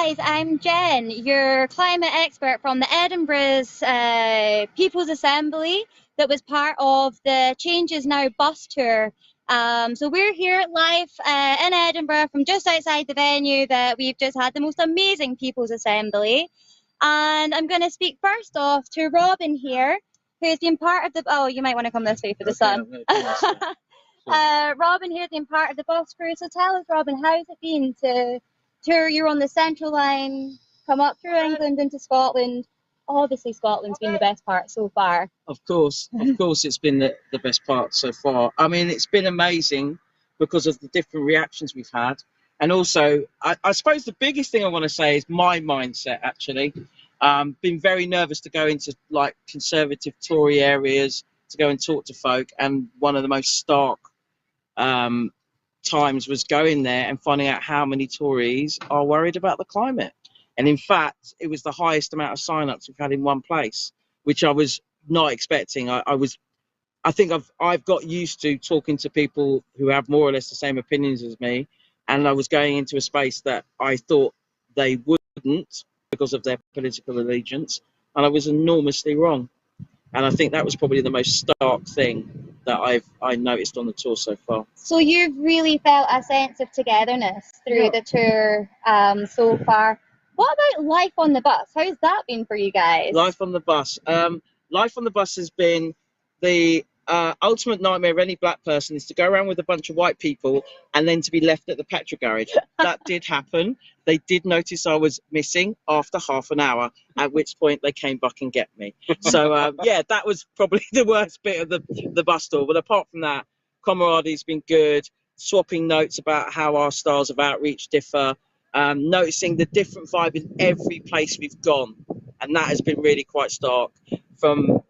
guys, I'm Jen, your climate expert from the Edinburgh's People's Assembly that was part of the Changes Now bus tour. So we're here live in Edinburgh from just outside the venue that we've just had the most amazing People's Assembly. And I'm going to speak first off to Robin here, who's been part of the... Oh, you might want to come this way for the sun. Robin here, been part of the bus crew. So tell us, Robin, how's it been to tour? You're on the Central Line, come up through England into Scotland. Obviously, Scotland's been the best part so far. Of course, it's been the best part so far. I mean, it's been amazing because of the different reactions we've had. And also, I suppose the biggest thing I want to say is my mindset, actually. Been very nervous to go into like conservative Tory areas to go and talk to folk. And one of the most stark times was going there and finding out how many Tories are worried about the climate. And in fact, it was the highest amount of sign-ups we've had in one place, which I was not expecting. I think I've got used to talking to people who have more or less the same opinions as me, and I was going into a space that I thought they wouldn't because of their political allegiance, and I was enormously wrong. And I think that was probably the most stark thing that I noticed on the tour so far. So you've really felt a sense of togetherness through the tour so far. What about life on the bus? How's that been for you guys? Life on the bus. Life on the bus has been the ultimate nightmare of any black person, is to go around with a bunch of white people and then to be left at the petrol garage. That did happen. They did notice I was missing after half an hour, at which point they came back and get me. So yeah, that was probably the worst bit of the bus tour. But apart from that, camaraderie has been good. Swapping notes about how our styles of outreach differ. Noticing the different vibe in every place we've gone, and that has been really quite stark. From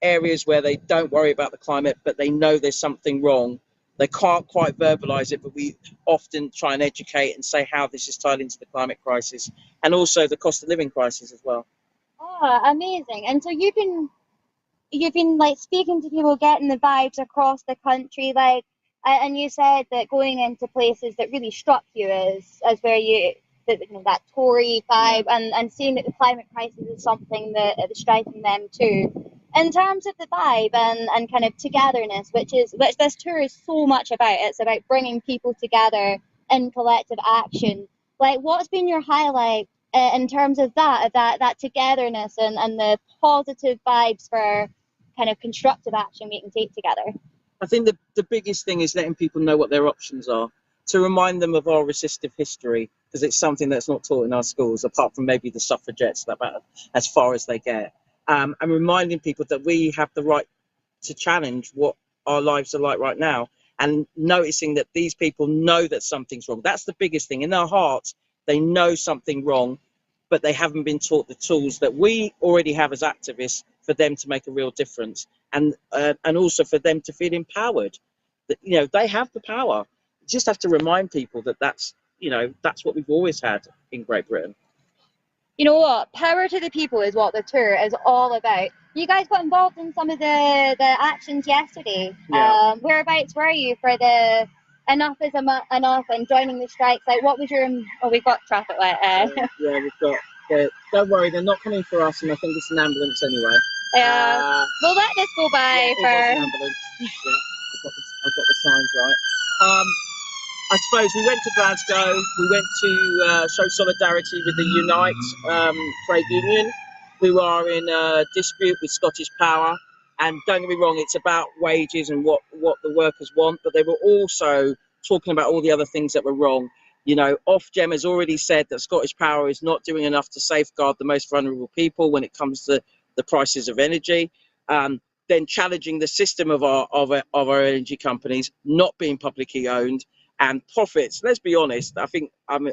areas where they don't worry about the climate, but they know there's something wrong. They can't quite verbalize it, but we often try and educate and say how this is tied into the climate crisis and also the cost of living crisis as well. Oh, amazing. And so you've been like speaking to people, getting the vibes across the country, like, and you said that going into places that really struck you as where that Tory vibe, and seeing that the climate crisis is something that is striking them too. In terms of the vibe and kind of togetherness, which this tour is so much about. It's about bringing people together in collective action. Like, what's been your highlight in terms of that togetherness and the positive vibes for kind of constructive action we can take together? I think the biggest thing is letting people know what their options are, to remind them of our resistive history, because it's something that's not taught in our schools, apart from maybe the suffragettes, about as far as they get. And reminding people that we have the right to challenge what our lives are like right now, and noticing that these people know that something's wrong. That's the biggest thing. In their hearts, they know something wrong, but they haven't been taught the tools that we already have as activists for them to make a real difference, and also for them to feel empowered. That, you know, they have the power. You just have to remind people that that's what we've always had in Great Britain. You know what? Power to the people is what the tour is all about. You guys got involved in some of the actions yesterday. Yeah. Whereabouts were you for the enough is enough and joining the strikes? Like, what was your... Oh, we've got traffic light. Yeah, we've got... don't worry, they're not coming for us, and I think it's an ambulance anyway. We'll let this go by for... An ambulance. Yeah, I've got the signs right. I suppose we went to Glasgow. We went to show solidarity with the Unite trade union, who are in a dispute with Scottish Power. And don't get me wrong, it's about wages and what the workers want, but they were also talking about all the other things that were wrong. You know, Ofgem has already said that Scottish Power is not doing enough to safeguard the most vulnerable people when it comes to the prices of energy. Then challenging the system of our energy companies not being publicly owned. And profits, let's be honest, I think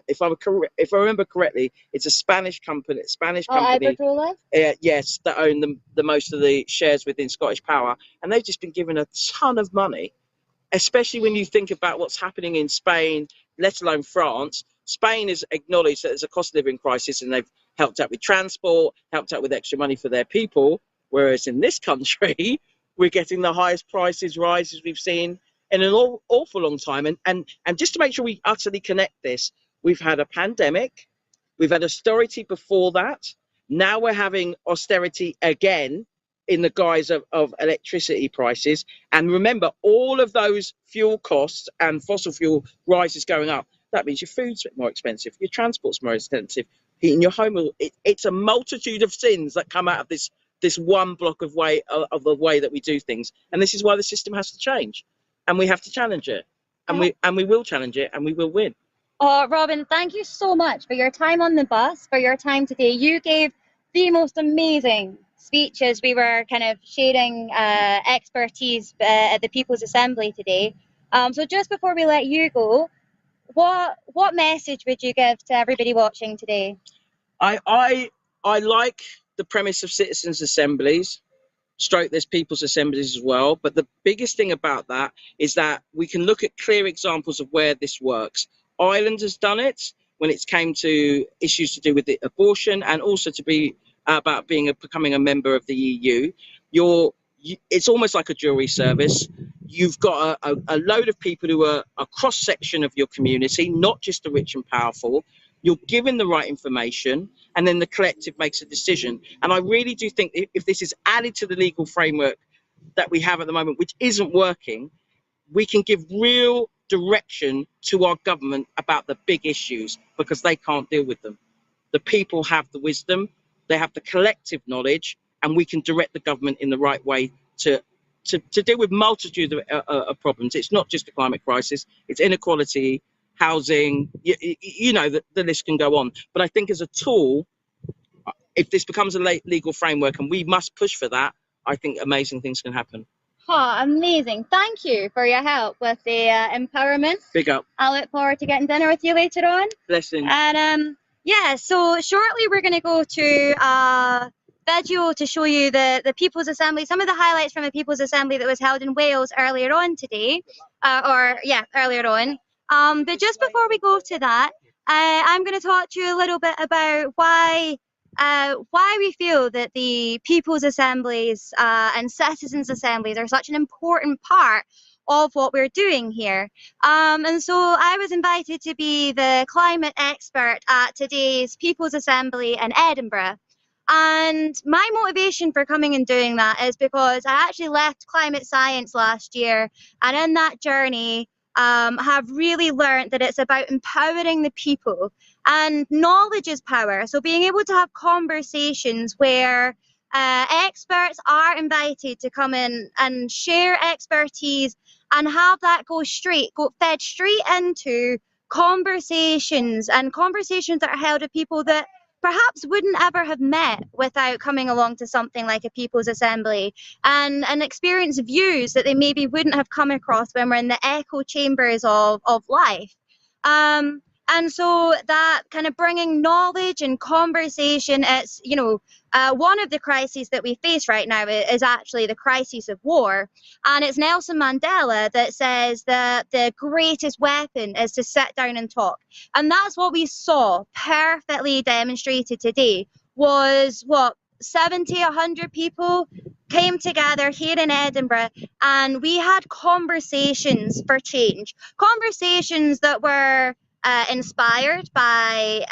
if I remember correctly, it's a Spanish company. Iberdrola? Yes, that own the most of the shares within Scottish Power, and they've just been given a ton of money, especially when you think about what's happening in Spain, let alone France. Spain has acknowledged that there's a cost of living crisis, and they've helped out with transport, helped out with extra money for their people, whereas in this country, we're getting the highest prices rises we've seen in an awful long time. And just to make sure we utterly connect this, we've had a pandemic, We've had austerity before that. Now we're having austerity again in the guise of electricity prices. And remember, all of those fuel costs and fossil fuel prices going up, that means your food's more expensive, your transport's more expensive, heating your home. It's a multitude of sins that come out of this one block of the way that we do things. And this is why the system has to change. And we have to challenge it. And we will challenge it, and we will win. Oh, Robin, thank you so much for your time on the bus, for your time today. You gave the most amazing speeches. We were kind of sharing expertise at the People's Assembly today. So just before we let you go, what message would you give to everybody watching today? I like the premise of citizens' assemblies. There's people's assemblies as well, but the biggest thing about that is that we can look at clear examples of where this works. Ireland has done it when it came to issues to do with abortion, and also to be about becoming a member of the EU. It's almost like a jury service. You've got a load of people who are a cross section of your community, not just the rich and powerful. You're given the right information, and then the collective makes a decision. And I really do think if this is added to the legal framework that we have at the moment, which isn't working, we can give real direction to our government about the big issues, because they can't deal with them. The people have the wisdom, they have the collective knowledge, and we can direct the government in the right way to deal with multitude of problems. It's not just the climate crisis, it's inequality, housing, you know, the list can go on. But I think as a tool, if this becomes a legal framework, and we must push for that, I think amazing things can happen. Oh, amazing. Thank you for your help with the empowerment. Big up. I look forward to getting dinner with you later on. Blessings. And yeah, so shortly we're going to go to a video to show you the People's Assembly, some of the highlights from the People's Assembly that was held in Wales earlier on today, earlier on. But just before we go to that, I'm going to talk to you a little bit about why we feel that the People's Assemblies and Citizens' Assemblies are such an important part of what we're doing here. And so I was invited to be the climate expert at today's People's Assembly in Edinburgh. And my motivation for coming and doing that is because I actually left climate science last year, and in that journey have really learned that it's about empowering the people, and knowledge is power. So being able to have conversations where experts are invited to come in and share expertise, and have that fed straight into conversations, and conversations that are held with people that perhaps wouldn't ever have met without coming along to something like a People's Assembly, and experience views that they maybe wouldn't have come across when we're in the echo chambers of life. And so that kind of bringing knowledge and conversation, it's, you know, one of the crises that we face right now is actually the crisis of war. And it's Nelson Mandela that says that the greatest weapon is to sit down and talk. And that's what we saw perfectly demonstrated today. Was what, 70, 100 people came together here in Edinburgh, and we had conversations for change. Conversations that were inspired by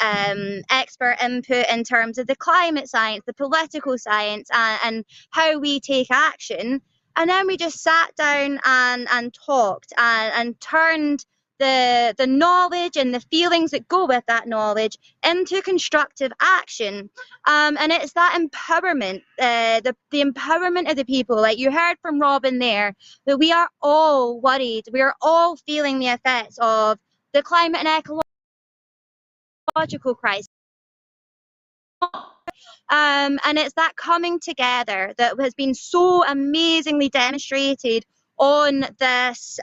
expert input in terms of the climate science, the political science, and how we take action. And then we just sat down and talked and turned the knowledge and the feelings that go with that knowledge into constructive action. And it's that empowerment, the empowerment of the people. Like you heard from Robin there, that we are all worried. We are all feeling the effects of the climate and ecological crisis. And it's that coming together that has been so amazingly demonstrated on this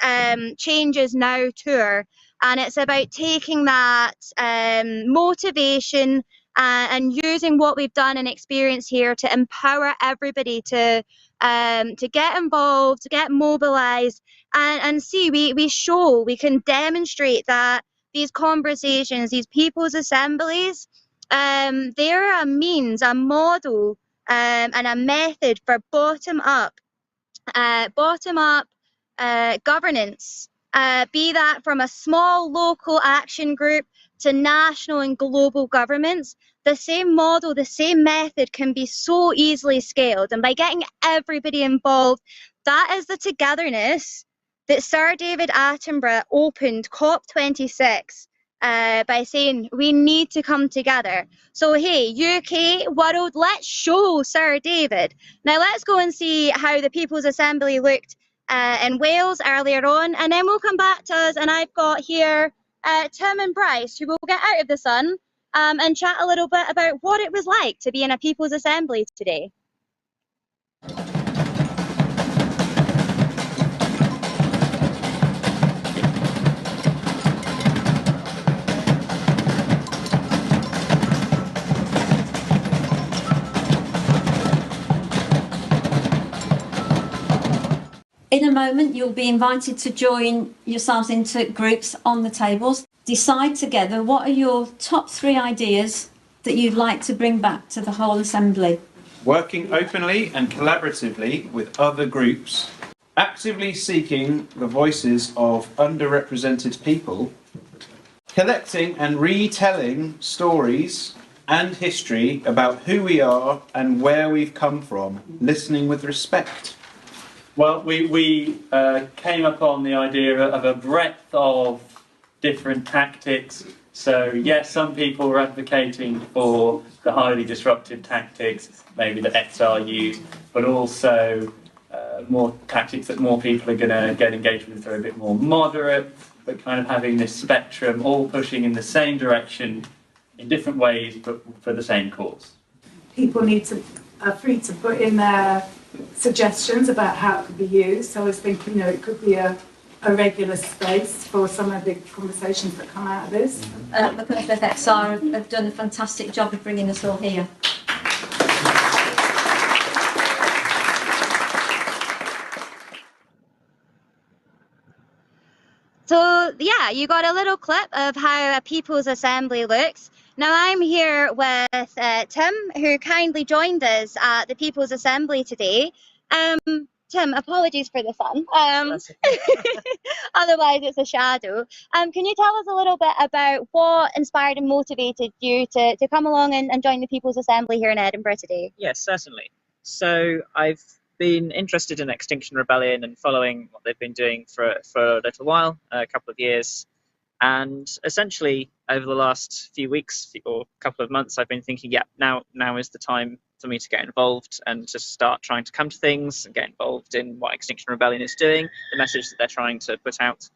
Changes Now tour. And it's about taking that motivation and using what we've done and experienced here to empower everybody to get involved, to get mobilized, and see, we can demonstrate that these conversations, these people's assemblies, they're a means, a model, and a method for bottom-up governance, be that from a small local action group to national and global governments, the same model, the same method can be so easily scaled. And by getting everybody involved, that is the togetherness that Sir David Attenborough opened COP26 by saying we need to come together. So hey, UK, world, let's show Sir David. Now let's go and see how the People's Assembly looked in Wales earlier on, and then we'll come back to us. And I've got here Tim and Bryce, who will get out of the sun and chat a little bit about what it was like to be in a People's Assembly today. In a moment, you'll be invited to join yourselves into groups on the tables. Decide together what are your top 3 ideas that you'd like to bring back to the whole Assembly. Working openly and collaboratively with other groups. Actively seeking the voices of underrepresented people. Collecting and retelling stories and history about who we are and where we've come from. Listening with respect. Well, we came upon the idea of a breadth of different tactics. So yes, some people were advocating for the highly disruptive tactics, maybe that XR used, but also more tactics that more people are going to get engaged with that are a bit more moderate, but kind of having this spectrum, all pushing in the same direction in different ways, but for the same cause. People are free to put in their suggestions about how it could be used. So I was thinking, it could be a regular space for some of the conversations that come out of this. The Perth XR have done a fantastic job of bringing us all here. So yeah, you got a little clip of how a People's Assembly looks. Now I'm here with Tim, who kindly joined us at the People's Assembly today. Tim, apologies for the sun. Otherwise it's a shadow. Can you tell us a little bit about what inspired and motivated you to come along and join the People's Assembly here in Edinburgh today? Yes, certainly. So I've been interested in Extinction Rebellion and following what they've been doing for a little while, a couple of years. And essentially, over the last few weeks or couple of months, I've been thinking, yeah, now is the time for me to get involved and to start trying to come to things and get involved in what Extinction Rebellion is doing, the message that they're trying to put out.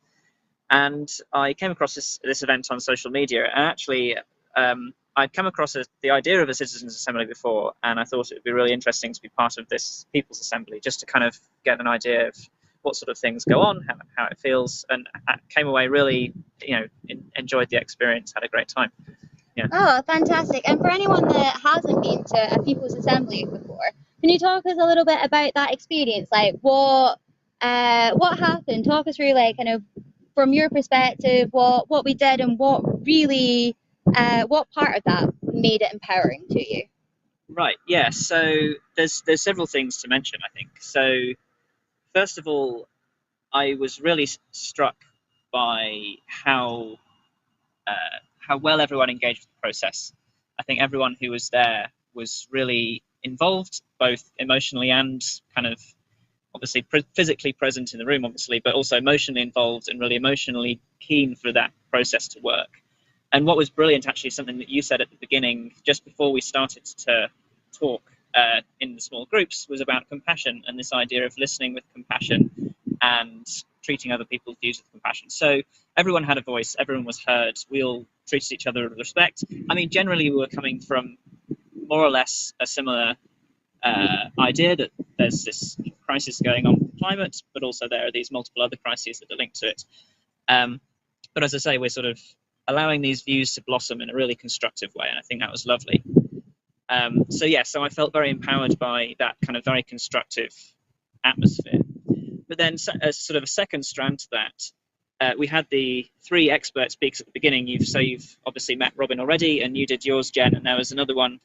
And I came across this event on social media, and actually I'd come across the idea of a citizens' assembly before, and I thought it would be really interesting to be part of this People's Assembly, just to kind of get an idea of what sort of things go on, how it feels, and I came away really, enjoyed the experience, had a great time. Yeah. Oh, fantastic. And for anyone that hasn't been to a People's Assembly before, can you talk us a little bit about that experience? Like what happened? Talk us through, like, kind of from your perspective, what we did and what really, what part of that made it empowering to you? Right, yeah, so there's several things to mention, I think. So first of all, I was really struck by how well everyone engaged with the process. I think everyone who was there was really involved, both emotionally and kind of obviously physically present in the room, obviously, but also emotionally involved and really emotionally keen for that process to work. And what was brilliant, actually, something that you said at the beginning, just before we started to talk in the small groups, was about compassion and this idea of listening with compassion and treating other people's views with compassion. So everyone had a voice, everyone was heard, we all treated each other with respect. I mean, generally we were coming from more or less a similar idea that there's this crisis going on with climate, but also there are these multiple other crises that are linked to it. But as I say, we're sort of allowing these views to blossom in a really constructive way, and I think that was lovely. So I felt very empowered by that kind of very constructive atmosphere. But then as sort of a second strand to that, we had the 3 expert speakers at the beginning. You've obviously met Robin already, and you did yours, Jen, and there was another one,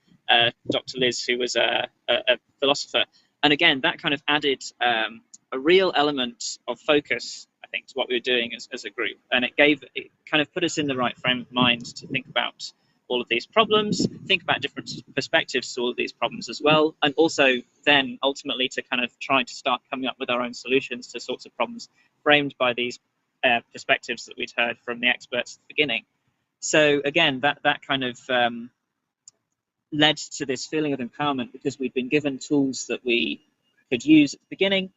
Dr. Liz, who was a philosopher. And again, that kind of added a real element of focus, I think, to what we were doing as a group, and it kind of put us in the right frame of mind to think about all of these problems, think about different perspectives to all of these problems as well, and also then ultimately to kind of try to start coming up with our own solutions to sorts of problems framed by these perspectives that we'd heard from the experts at the beginning. So again, that kind of led to this feeling of empowerment, because we'd been given tools that we could use at the beginning.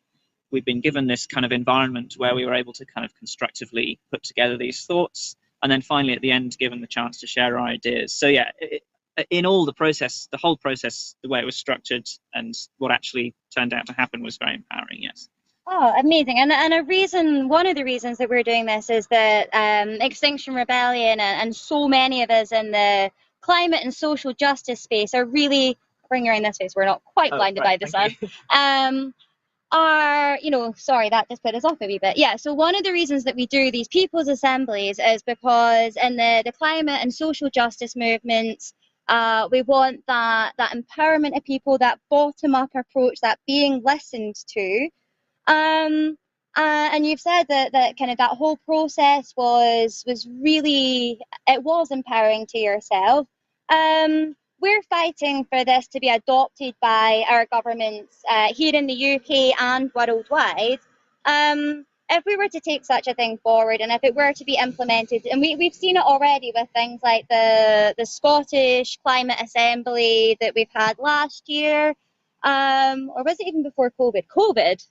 We've been given this kind of environment where we were able to kind of constructively put together these thoughts, and then finally at the end given the chance to share our ideas. So yeah, in all the whole process, the way it was structured and what actually turned out to happen was very empowering, yes. Oh, amazing. And one of the reasons that we're doing this is that Extinction Rebellion and so many of us in the climate and social justice space are really, bring you around this way so we're not quite blinded by the sun, are, sorry, that just put us off a wee bit. Yeah, so one of the reasons that we do these people's assemblies is because in the climate and social justice movements, we want that empowerment of people, that bottom-up approach, that being listened to. And you've said that kind of that whole process was really, it was empowering to yourself. We're fighting for this to be adopted by our governments here in the UK and worldwide. If we were to take such a thing forward, and if it were to be implemented, and we've seen it already with things like the Scottish Climate Assembly that we've had last year, or was it even before COVID? COVID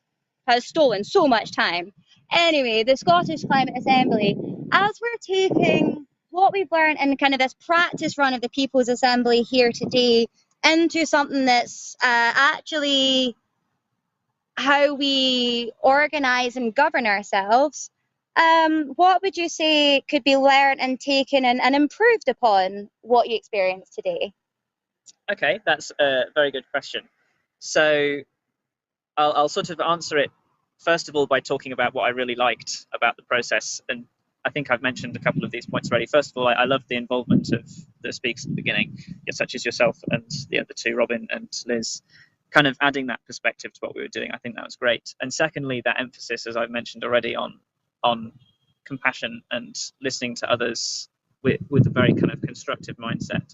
has stolen so much time. Anyway, the Scottish Climate Assembly, as we're taking what we've learned in kind of this practice run of the People's Assembly here today into something that's actually how we organise and govern ourselves, what would you say could be learned and taken and improved upon what you experienced today? Okay, that's a very good question. So I'll sort of answer it first of all by talking about what I really liked about the process, and I think I've mentioned a couple of these points already. First of all, I loved the involvement of the speakers at the beginning, such as yourself and the other two, Robin and Liz, kind of adding that perspective to what we were doing. I think that was great. And secondly, that emphasis, as I've mentioned already, on compassion and listening to others with a very kind of constructive mindset.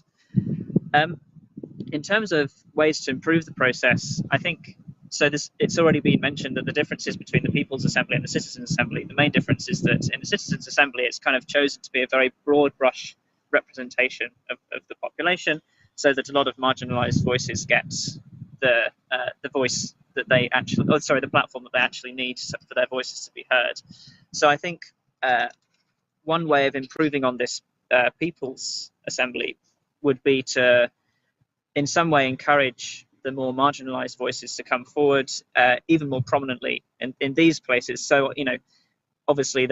In terms of ways to improve the process, I think, so it's already been mentioned that the differences between the People's Assembly and the Citizens' Assembly, the main difference is that in the Citizens' Assembly, it's kind of chosen to be a very broad brush representation of the population, so that a lot of marginalized voices get the voice that they actually, the platform that they actually need for their voices to be heard. So I think one way of improving on this People's Assembly would be to, in some way, encourage the more marginalized voices to come forward even more prominently in these places. So, obviously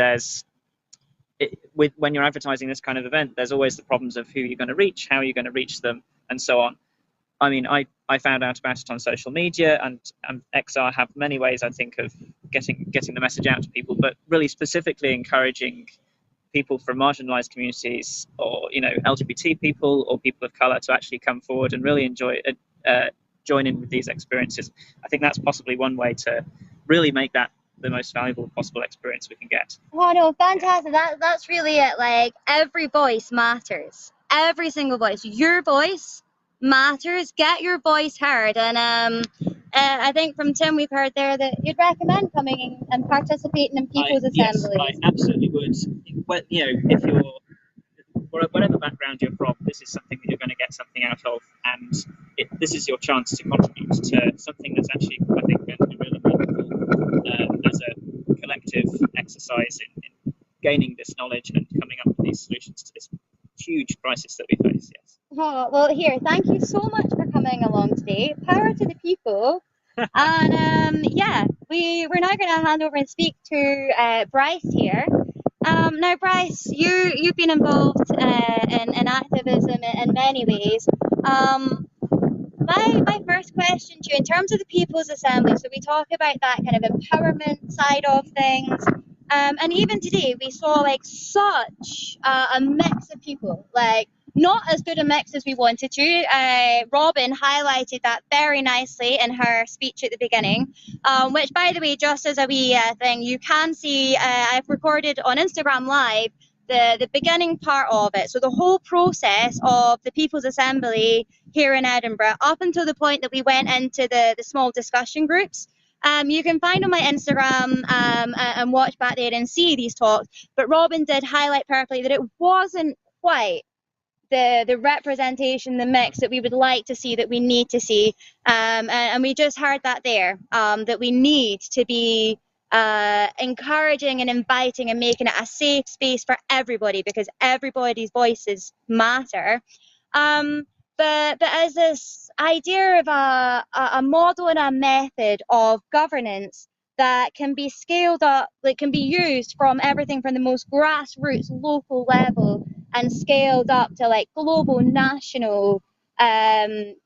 when you're advertising this kind of event, there's always the problems of who you're going to reach, how you're going to reach them, and so on. I mean, I found out about it on social media, and XR have many ways, I think, of getting the message out to people, but really specifically encouraging people from marginalized communities, or LGBT people or people of color, to actually come forward and really join in with these experiences. I think that's possibly one way to really make that the most valuable possible experience we can get. Oh no, fantastic. That's really it. Like, every voice matters. Every single voice. Your voice matters. Get your voice heard. And I think from Tim we've heard there that you'd recommend coming and participating in People's Assemblies. Yes, I absolutely would. Well, if you're, whatever background you're from, this is something that you're going to get something out of, and this is your chance to contribute to something that's actually, I think, going to be really meaningful as a collective exercise in gaining this knowledge and coming up with these solutions to this huge crisis that we face. Yes. Oh, well, here, thank you so much for coming along today. Power to the people. And we're now going to hand over and speak to Bryce here. Now, Bryce, you've been involved in activism in many ways. My first question to you, in terms of the People's Assembly, so we talk about that kind of empowerment side of things, and even today we saw like such a mix of people, like not as good a mix as we wanted to. Robin highlighted that very nicely in her speech at the beginning, which, by the way, just as a wee thing, you can see I've recorded on Instagram Live the beginning part of it. So the whole process of the People's Assembly here in Edinburgh, up until the point that we went into the small discussion groups. You can find on my Instagram and watch back there and see these talks. But Robin did highlight perfectly that it wasn't quite the representation, the mix that we would like to see, that we need to see. And we just heard that there, that we need to be encouraging and inviting and making it a safe space for everybody, because everybody's voices matter. But as this idea of a model and a method of governance that can be scaled up, that can be used from everything from the most grassroots local level and scaled up to like global national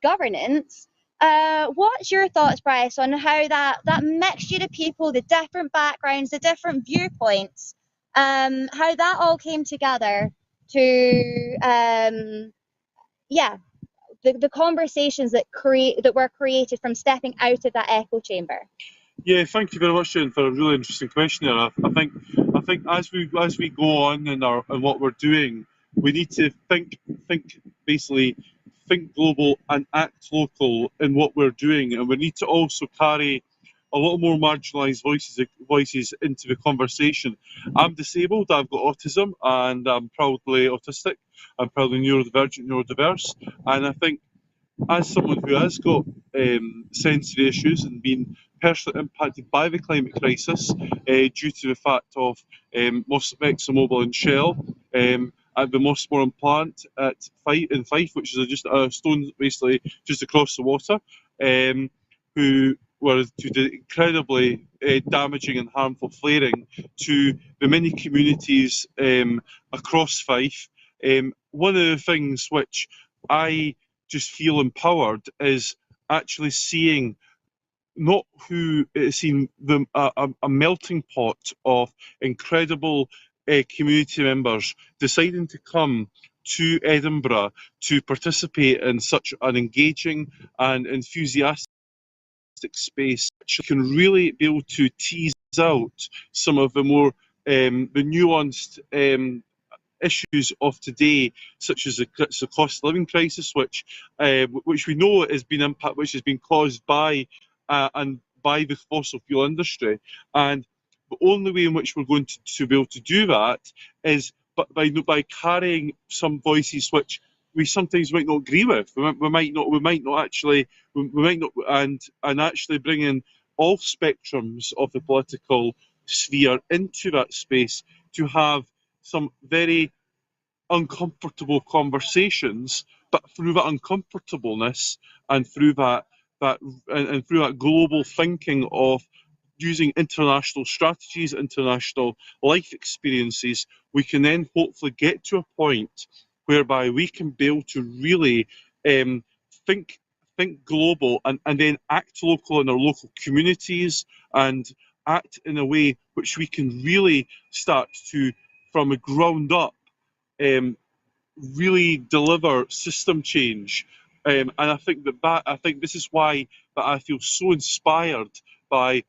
governance. What's your thoughts, Bryce, on how that mixture of people, the different backgrounds, the different viewpoints, how that all came together to the conversations that were created from stepping out of that echo chamber? Yeah, thank you very much, Jane, for a really interesting question there. I think as we go on in what we're doing, we need to think global and act local in what we're doing, and we need to also carry a lot more marginalised voices into the conversation. I'm disabled, I've got autism, and I'm proudly autistic. I'm proudly neurodivergent, neurodiverse, and I think as someone who has got sensory issues and been personally impacted by the climate crisis due to the fact of ExxonMobil and Shell at the Mossmoran plant in Fife, which is just a stone basically just across the water, who were to the incredibly damaging and harmful flaring to the many communities across Fife. One of the things which I just feel empowered is actually seeing a melting pot of incredible community members deciding to come to Edinburgh to participate in such an engaging and enthusiastic space, which can really be able to tease out some of the more the nuanced issues of today, such as the cost of living crisis, which we know has been caused by the fossil fuel industry, and the only way in which we're going to be able to do that is by carrying some voices which we sometimes might not agree with. We might not actually bringing all spectrums of the political sphere into that space to have some very uncomfortable conversations, but through that uncomfortableness and through that global thinking of using international strategies, international life experiences, we can then hopefully get to a point whereby we can be able to really think global and then act local in our local communities and act in a way which we can really start to, from a ground up, really deliver system change. And I think this is why that I feel so inspired by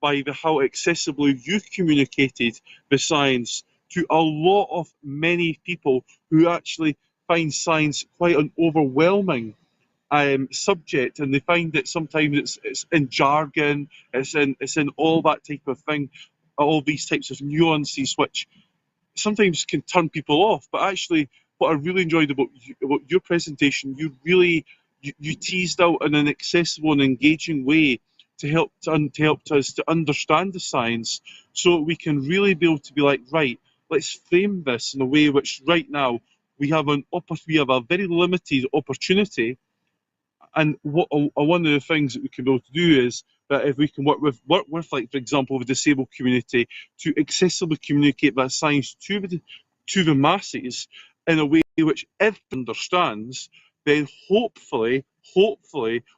how accessibly you've communicated the science to a lot of many people who actually find science quite an overwhelming subject, and they find that sometimes it's in jargon, it's in all that type of thing, all these types of nuances which sometimes can turn people off. But actually, what I really enjoyed about your presentation, you teased out in an accessible and engaging way to help us to understand the science, so we can really be able to be like, right, let's frame this in a way which right now we have a very limited opportunity. And one of the things that we can be able to do is that if we can work with, like, for example, the disabled community to accessibly communicate that science to the masses in a way which everyone understands, then hopefully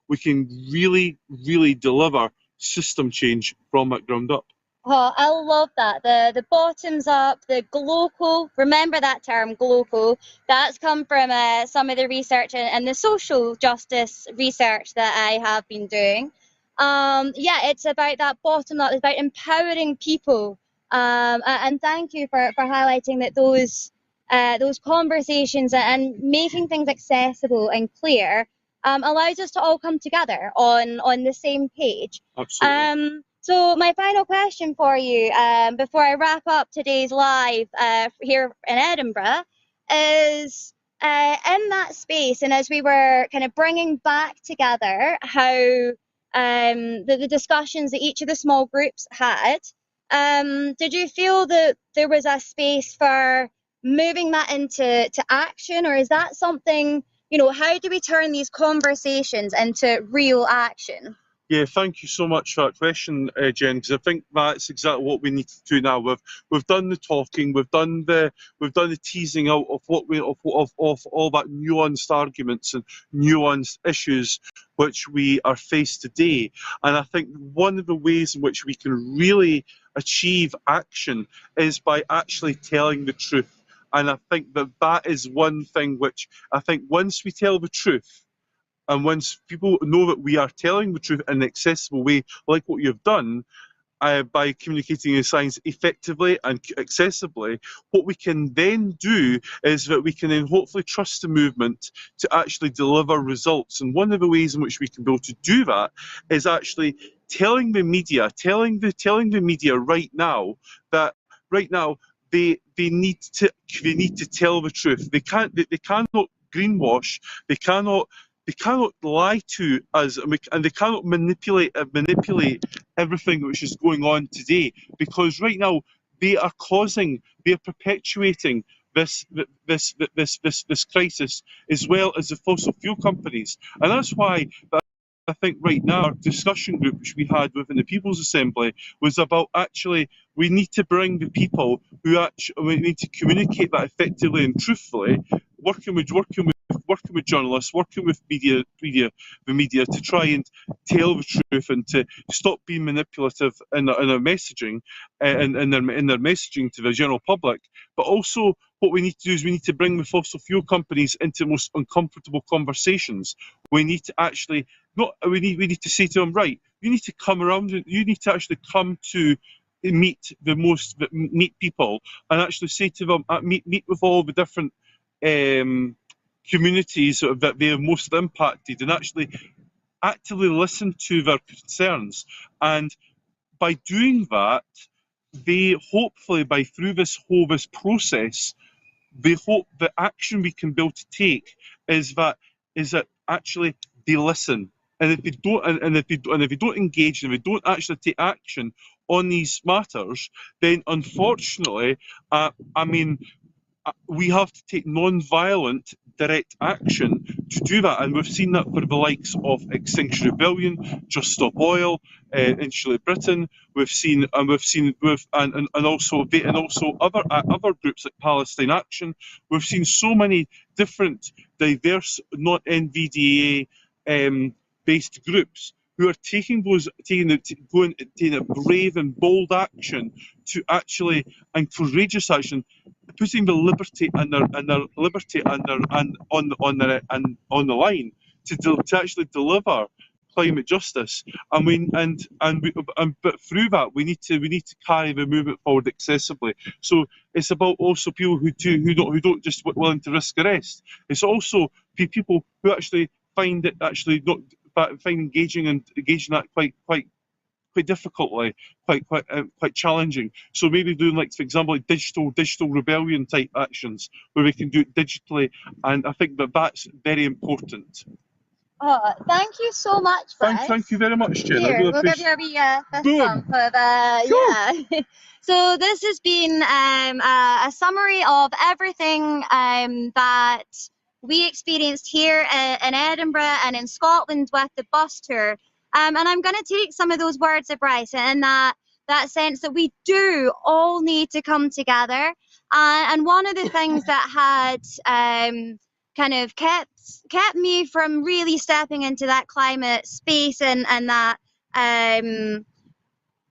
we can really deliver system change from that ground up. Oh, I love that. The bottoms up, the glocal. Remember that term, glocal. That's come from some of the research and the social justice research that I have been doing. Yeah, it's about that bottom up. It's about empowering people. And thank you for highlighting that those conversations and making things accessible and clear allows us to all come together on the same page. Absolutely. So my final question for you, before I wrap up today's live here in Edinburgh, is in that space, and as we were kind of bringing back together how the discussions that each of the small groups had, did you feel that there was a space for moving that into action, or is that something, how do we turn these conversations into real action? Yeah, thank you so much for that question, Jen, because I think that's exactly what we need to do now. We've done the talking, we've done the teasing out of what we of all that nuanced arguments and nuanced issues which we are faced today. And I think one of the ways in which we can really achieve action is by actually telling the truth. And I think that is one thing which I think once we tell the truth, and once people know that we are telling the truth in an accessible way, like what you've done, by communicating in science effectively and accessibly, what we can then do is that we can then hopefully trust the movement to actually deliver results. And one of the ways in which we can be able to do that is actually telling the media right now that they need to tell the truth. They cannot greenwash. They cannot lie to us, and they cannot manipulate everything which is going on today, because right now they are perpetuating this crisis, as well as the fossil fuel companies. And that's why I think right now our discussion group which we had within the People's Assembly was about actually we need to bring the people we need to communicate that effectively and truthfully, working with journalists, working with the media to try and tell the truth and to stop being manipulative in their messaging and in their messaging to the general public. But also, what we need to do is we need to bring the fossil fuel companies into the most uncomfortable conversations. We need to actually we need to say to them, right, you need to come around. You need to actually come to meet people and actually say to them, meet with all the different communities that they have most impacted, and actually actively listen to their concerns. And by doing that, they hopefully, through this process, they hope the action we can build to take is that actually they listen. And if they don't, and if they don't engage, and if they don't actually take action on these matters, then unfortunately, we have to take non-violent direct action to do that, and we've seen that for the likes of Extinction Rebellion, Just Stop Oil, Insulate Britain. We've seen and also other groups like Palestine Action. We've seen so many different diverse, not NVDA based groups who are taking a brave and bold action to actually, and courageous action, putting the liberty and their liberty and on the line to actually deliver climate justice. But through that we need to carry the movement forward accessibly. So it's about also people who don't just willing to risk arrest. It's also people who actually find it actually not find engaging that quite difficultly, quite challenging. So maybe doing, like, for example, like digital rebellion type actions where we can do it digitally, and I think that's very important. Oh, thank you so much, Brett. Thank you very much, Jen. Here, we'll give you a wee fist bump of, yeah. So this has been a summary of everything that we experienced here in Edinburgh and in Scotland with the bus tour. And I'm going to take some of those words of Bryce in that sense that we do all need to come together. And one of the things that had kind of kept me from really stepping into that climate space and that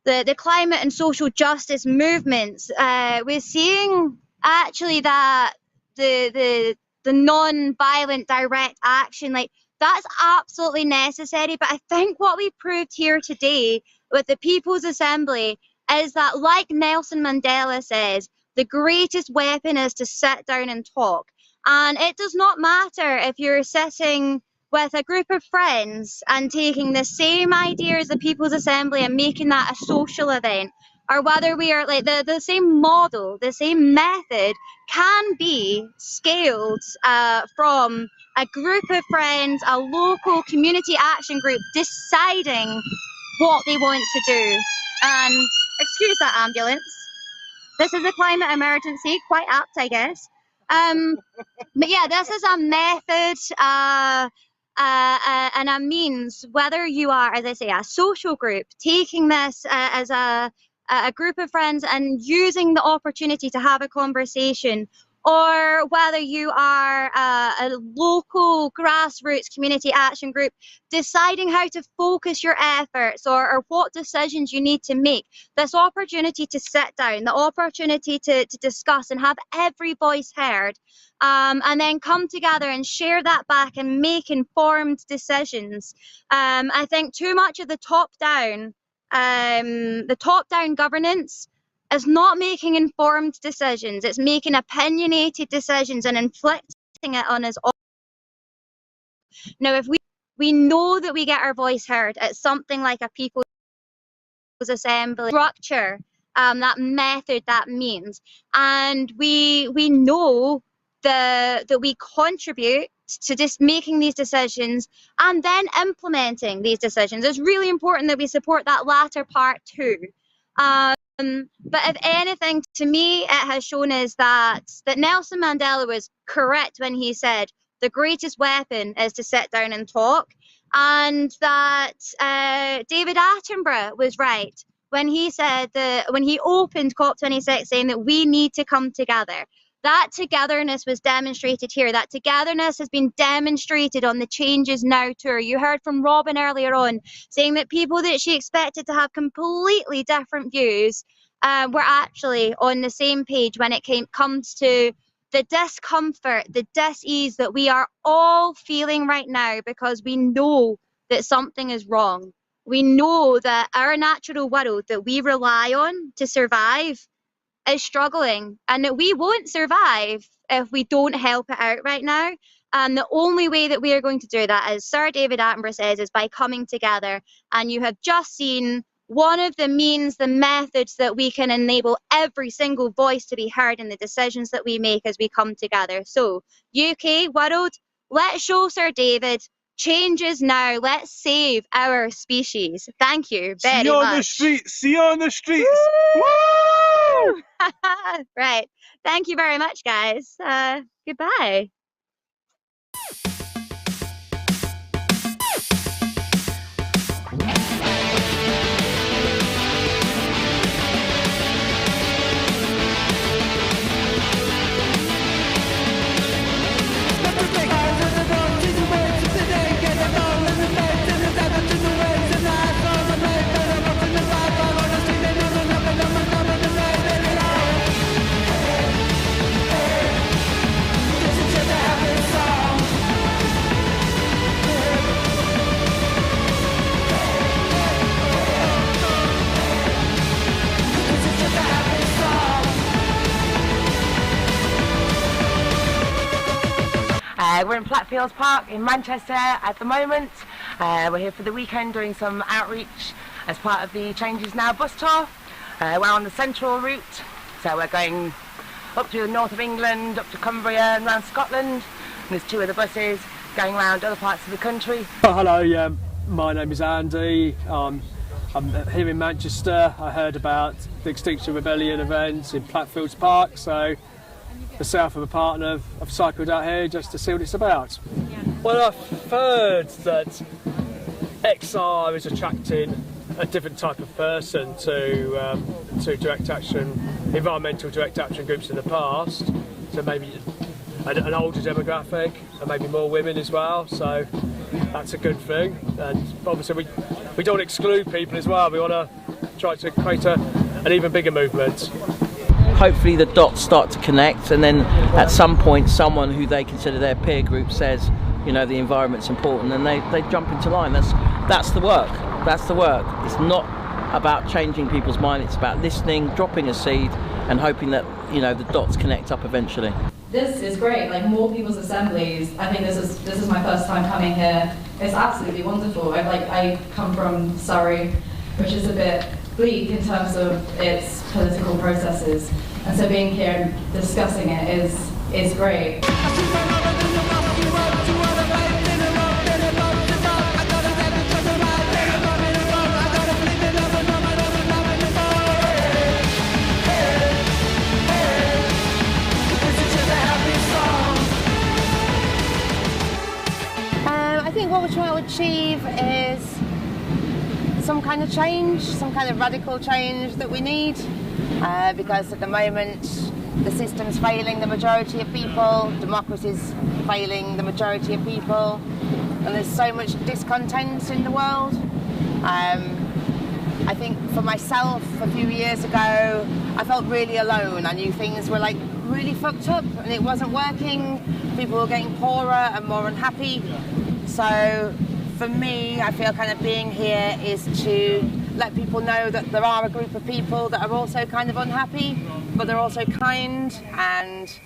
the climate and social justice movements, we're seeing actually that the non-violent direct action, like, that's absolutely necessary. But I think what we proved here today with the People's Assembly is that, like Nelson Mandela says, the greatest weapon is to sit down and talk. And it does not matter if you're sitting with a group of friends and taking the same idea as the People's Assembly and making that a social event, or whether we are like the same model, the same method can be scaled from a group of friends, a local community action group deciding what they want to do. And excuse that ambulance. This is a climate emergency, quite apt, I guess. But yeah, this is a method and a means, whether you are, as I say, a social group, taking this as a group of friends and using the opportunity to have a conversation, or whether you are a local grassroots community action group deciding how to focus your efforts, or what decisions you need to make. This opportunity to sit down, the opportunity to discuss and have every voice heard, and then come together and share that back and make informed decisions. I think too much of the top-down governance is not making informed decisions. It's making opinionated decisions and inflicting it on us all. Now, if we know that we get our voice heard at something like a People's Assembly structure, that method, that means, and we know that we contribute to just making these decisions and then implementing these decisions. It's really important that we support that latter part too. But if anything, to me, it has shown us that Nelson Mandela was correct when he said the greatest weapon is to sit down and talk, and that David Attenborough was right when he said that, when he opened COP26, saying that we need to come together. That togetherness was demonstrated here. That togetherness has been demonstrated on the Changes Now tour. You heard from Robin earlier on saying that people that she expected to have completely different views were actually on the same page when it comes to the discomfort, the dis-ease that we are all feeling right now, because we know that something is wrong. We know that our natural world that we rely on to survive is struggling, and that we won't survive if we don't help it out right now. And the only way that we are going to do that, as Sir David Attenborough says, is by coming together. And you have just seen one of the means, the methods that we can enable every single voice to be heard in the decisions that we make as we come together. So, UK, world, let's show Sir David changes now. Let's save our species. Thank you very much. See you on the streets. See you on the streets. Woo! Right. Thank you very much, guys. Goodbye. We're in Flatfields Park in Manchester at the moment. We're here for the weekend doing some outreach as part of the Changes Now bus tour. We're on the central route, so we're going up to the north of England, up to Cumbria and around Scotland. And there's two of the buses going around other parts of the country. Oh, hello, my name is Andy. I'm here in Manchester. I heard about the Extinction Rebellion event in Flatfields Park, so myself and a partner have cycled out here just to see what it's about. Well, I've heard that XR is attracting a different type of person to direct action, environmental direct action groups in the past. So maybe an older demographic and maybe more women as well. So that's a good thing. And obviously we don't exclude people as well. We want to try to create an even bigger movement. Hopefully the dots start to connect, and then at some point someone who they consider their peer group says, you know, the environment's important, and they jump into line. That's the work. That's the work. It's not about changing people's mind, it's about listening, dropping a seed, and hoping that, you know, the dots connect up eventually. This is great, like more people's assemblies. I think this is my first time coming here. It's absolutely wonderful. I come from Surrey, which is a bit bleak in terms of its political processes, and so being here and discussing it is great. I think what we're trying to achieve is some kind of change, some kind of radical change that we need, because at the moment the system's failing the majority of people, democracy's failing the majority of people, and there's so much discontent in the world. I think for myself, a few years ago, I felt really alone. I knew things were like really fucked up and it wasn't working. People were getting poorer and more unhappy. So for me, I feel kind of being here is to let people know that there are a group of people that are also kind of unhappy, but they're also kind, and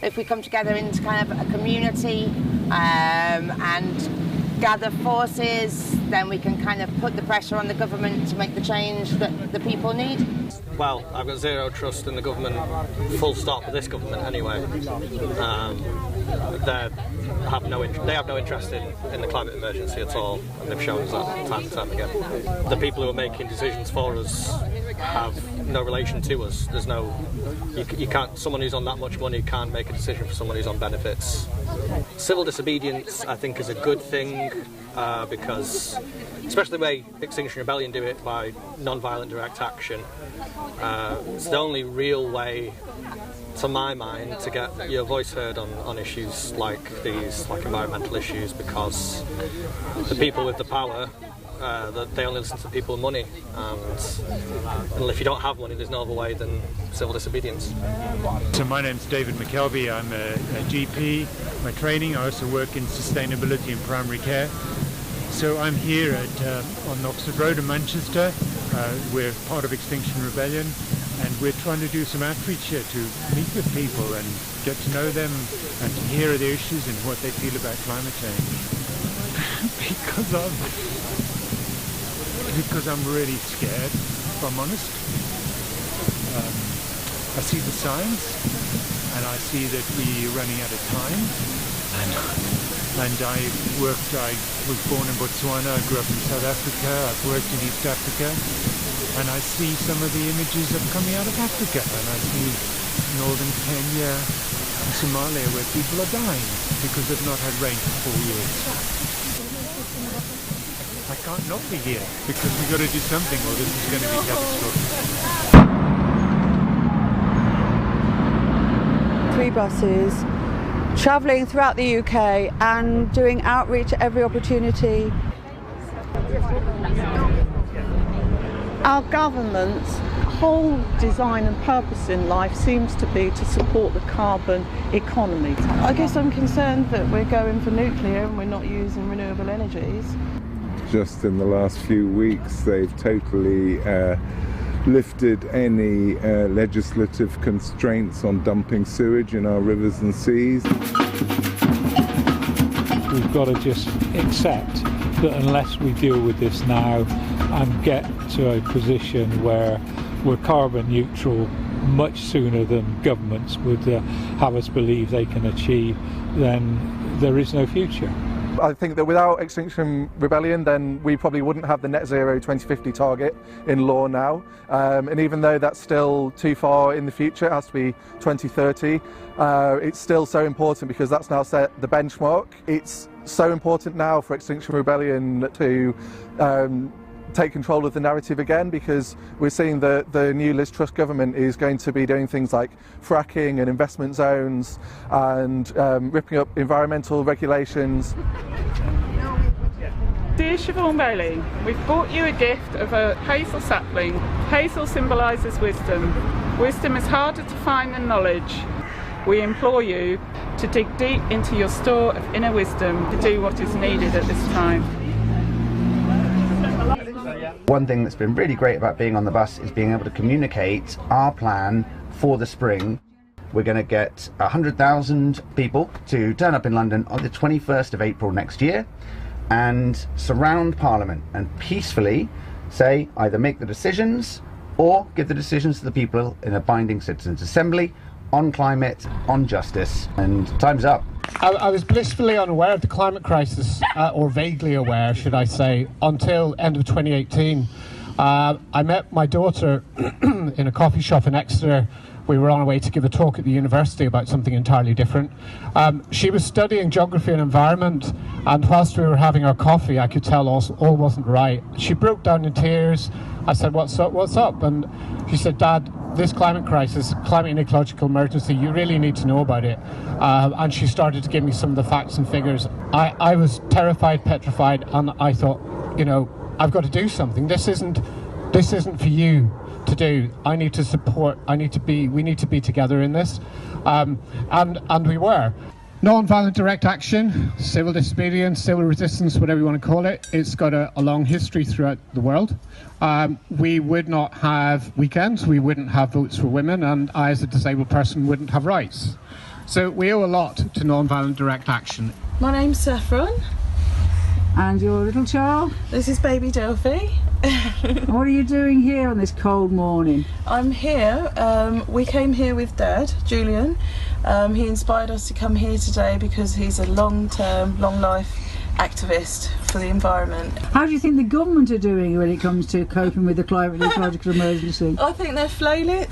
if we come together into kind of a community and gather forces, then we can kind of put the pressure on the government to make the change that the people need. Well, I've got zero trust in the government, full stop, with this government anyway. They have no interest in the climate emergency at all, and they've shown us that time and time again. The people who are making decisions for us have no relation to us. There's no, you can't, someone who's on that much money can't make a decision for someone who's on benefits. Civil disobedience, I think, is a good thing, because, especially the way Extinction Rebellion do it, by non-violent direct action, it's the only real way, to my mind, to get your voice heard on issues like these, like environmental issues, because the people with the power, they only listen to people with money, and if you don't have money, there's no other way than civil disobedience. So my name's David McKelvey. I'm a GP. My training, I also work in sustainability and primary care. So I'm here on Oxford Road in Manchester. We're part of Extinction Rebellion, and we're trying to do some outreach here to meet with people and get to know them and to hear their issues and what they feel about climate change. because I'm really scared, if I'm honest. I see the signs, and I see that we're running out of time. And I was born in Botswana, I grew up in South Africa, I've worked in East Africa, and I see some of the images that are coming out of Africa, and I see northern Kenya and Somalia where people are dying because they've not had rain for 4 years. I can't not be here because we've got to do something or this is going to be catastrophic. 3 buses travelling throughout the UK and doing outreach at every opportunity. Our government's whole design and purpose in life seems to be to support the carbon economy. I guess I'm concerned that we're going for nuclear and we're not using renewable energies. Just in the last few weeks they've totally lifted any legislative constraints on dumping sewage in our rivers and seas. We've got to just accept that unless we deal with this now and get to a position where we're carbon neutral much sooner than governments would have us believe they can achieve, then there is no future. I think that without Extinction Rebellion, then we probably wouldn't have the net zero 2050 target in law now. And even though that's still too far in the future, it has to be 2030, it's still so important because that's now set the benchmark. It's so important now for Extinction Rebellion to take control of the narrative again, because we're seeing that the new Liz Truss government is going to be doing things like fracking and investment zones and ripping up environmental regulations. Do Dear Siobhan Bailey, we've brought you a gift of a hazel sapling. Hazel symbolises wisdom. Wisdom is harder to find than knowledge. We implore you to dig deep into your store of inner wisdom to do what is needed at this time. One thing that's been really great about being on the bus is being able to communicate our plan for the spring. We're going to get 100,000 people to turn up in London on the 21st of April next year and surround Parliament and peacefully say either make the decisions or give the decisions to the people in a binding citizens' assembly on climate, on justice, and time's up. I was blissfully unaware of the climate crisis, or vaguely aware, should I say, until end of 2018. I met my daughter in a coffee shop in Exeter. We were on our way to give a talk at the university about something entirely different. She was studying geography and environment, and whilst we were having our coffee, I could tell all wasn't right. She broke down in tears. I said, "What's up? What's up?" And she said, "Dad, this climate crisis, climate and ecological emergency, you really need to know about it." And she started to give me some of the facts and figures. I was terrified, petrified, and I thought, you know, I've got to do something. This isn't for you to do. I need to support. We need to be together in this, and we were. Non-violent direct action, civil disobedience, civil resistance, whatever you want to call it, it's got a long history throughout the world. We would not have weekends, we wouldn't have votes for women, and I as a disabled person wouldn't have rights. So we owe a lot to non-violent direct action. My name's Saffron. And your little child? This is baby Delphi. What are you doing here on this cold morning? I'm here. We came here with Dad, Julian. He inspired us to come here today because he's a long-term, long-life activist for the environment. How do you think the government are doing when it comes to coping with the climate and ecological emergency? I think they're flailing,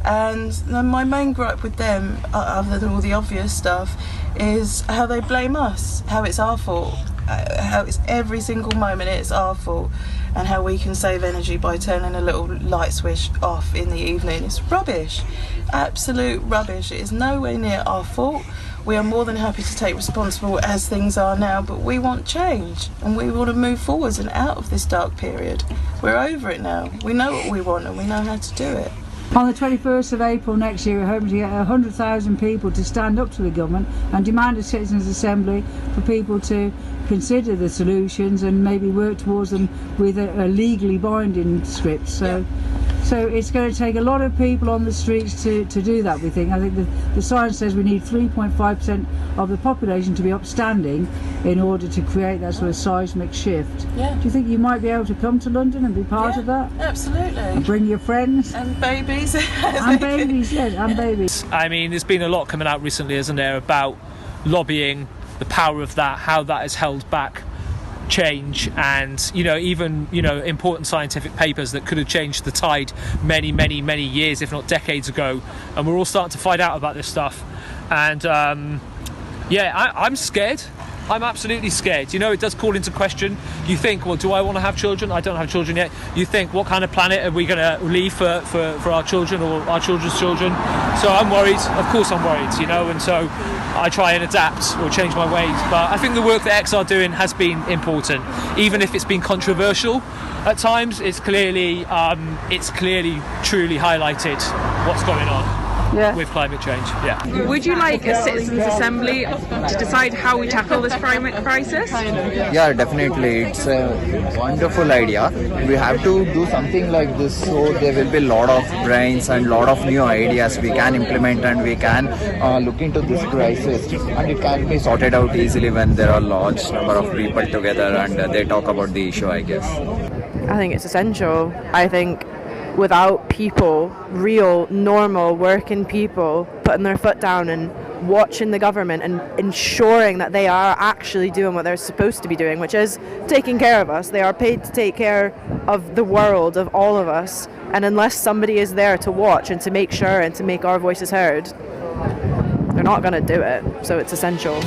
and my main gripe with them, other than all the obvious stuff, is how they blame us, how it's our fault, how it's every single moment it's our fault, and how we can save energy by turning a little light switch off in the evening. It's rubbish, absolute rubbish. It is nowhere near our fault. We are more than happy to take responsibility as things are now, but we want change and we want to move forwards and out of this dark period. We're over it now. We know what we want and we know how to do it. On the 21st of April next year, we're hoping to get 100,000 people to stand up to the government and demand a citizens' assembly for people to consider the solutions and maybe work towards them with a legally binding script. So it's going to take a lot of people on the streets to do that, we think. I think the science says we need 3.5% of the population to be upstanding in order to create that sort of seismic shift. Yeah. Do you think you might be able to come to London and be part of that? Absolutely. And bring your friends? And babies. And babies, yes, and babies. I mean, there's been a lot coming out recently, isn't there, about lobbying, the power of that, how that has held back change, and even important scientific papers that could have changed the tide many years, if not decades ago, and we're all starting to find out about this stuff. And I'm scared. I'm absolutely scared. It does call into question. You think, well, do I want to have children? I don't have children yet. You think, what kind of planet are we going to leave for our children or our children's children? So I'm worried. Of course I'm worried, and so I try and adapt or change my ways. But I think the work that X are doing has been important, even if it's been controversial at times. It's clearly truly highlighted what's going on. Yeah. With climate change, yeah. Would you like a citizens' assembly to decide how we tackle this climate crisis? Yeah, definitely. It's a wonderful idea. We have to do something like this, so there will be a lot of brains and a lot of new ideas we can implement, and we can look into this crisis, and it can be sorted out easily when there are large number of people together and they talk about the issue, I guess. I think it's essential. I think without people, real, normal, working people, putting their foot down and watching the government and ensuring that they are actually doing what they're supposed to be doing, which is taking care of us. They are paid to take care of the world, of all of us. And unless somebody is there to watch and to make sure and to make our voices heard, they're not going to do it. So it's essential.